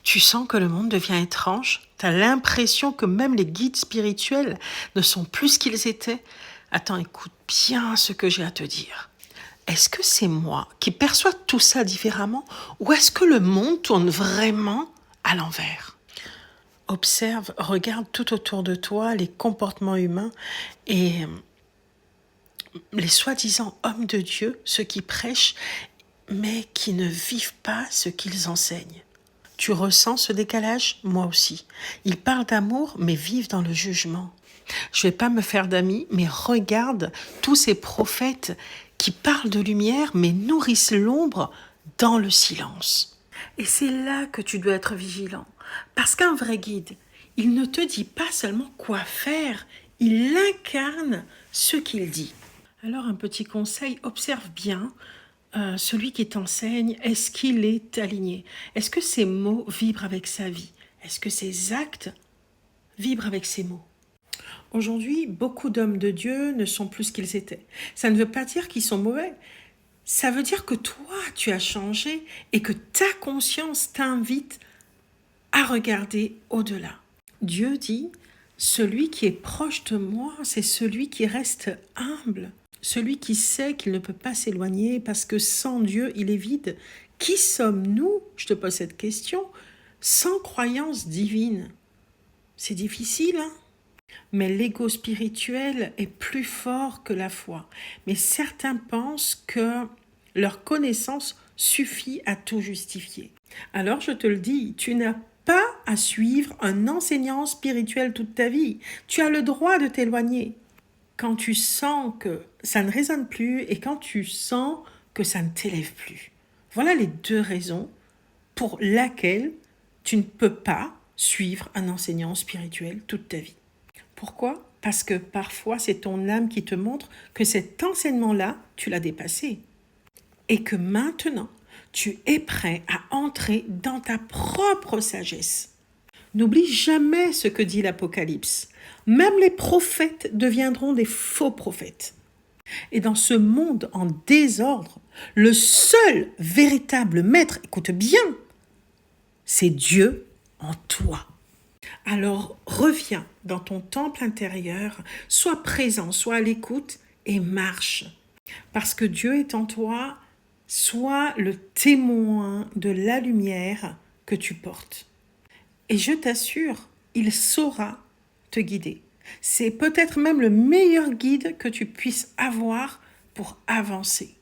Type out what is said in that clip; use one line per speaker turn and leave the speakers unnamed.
Tu sens que le monde devient étrange? Tu as l'impression que même les guides spirituels ne sont plus ce qu'ils étaient? Attends, écoute bien ce que j'ai à te dire. Est-ce que c'est moi qui perçois tout ça différemment ou est-ce que le monde tourne vraiment à l'envers? Observe, regarde tout autour de toi les comportements humains et les soi-disant hommes de Dieu, ceux qui prêchent, mais qui ne vivent pas ce qu'ils enseignent. Tu ressens ce décalage? Moi aussi. Ils parlent d'amour, mais vivent dans le jugement. Je ne vais pas me faire d'amis, mais regarde tous ces prophètes qui parlent de lumière, mais nourrissent l'ombre dans le silence. Et c'est là que tu dois être vigilant. Parce qu'un vrai guide, il ne te dit pas seulement quoi faire, il incarne ce qu'il dit. Alors un petit conseil, observe bien celui qui t'enseigne, est-ce qu'il est aligné? Est-ce que ses mots vibrent avec sa vie? Est-ce que ses actes vibrent avec ses mots? Aujourd'hui, beaucoup d'hommes de Dieu ne sont plus ce qu'ils étaient. Ça ne veut pas dire qu'ils sont mauvais. Ça veut dire que toi, tu as changé et que ta conscience t'invite à regarder au-delà. Dieu dit, celui qui est proche de moi, c'est celui qui reste humble. Celui qui sait qu'il ne peut pas s'éloigner parce que sans Dieu, il est vide. Qui sommes-nous, je te pose cette question, sans croyance divine? C'est difficile, hein? Mais l'ego spirituel est plus fort que la foi. Mais certains pensent que leur connaissance suffit à tout justifier. Alors je te le dis, tu n'as pas à suivre un enseignant spirituel toute ta vie. Tu as le droit de t'éloigner. Quand tu sens que ça ne résonne plus et quand tu sens que ça ne t'élève plus. Voilà les deux raisons pour lesquelles tu ne peux pas suivre un enseignant spirituel toute ta vie. Pourquoi? Parce que parfois c'est ton âme qui te montre que cet enseignement-là, tu l'as dépassé. Et que maintenant, tu es prêt à entrer dans ta propre sagesse. N'oublie jamais ce que dit l'Apocalypse. Même les prophètes deviendront des faux prophètes. Et dans ce monde en désordre, le seul véritable maître, écoute bien, c'est Dieu en toi. Alors reviens dans ton temple intérieur, sois présent, sois à l'écoute et marche. Parce que Dieu est en toi, sois le témoin de la lumière que tu portes. Et je t'assure, il saura te guider. C'est peut-être même le meilleur guide que tu puisses avoir pour avancer.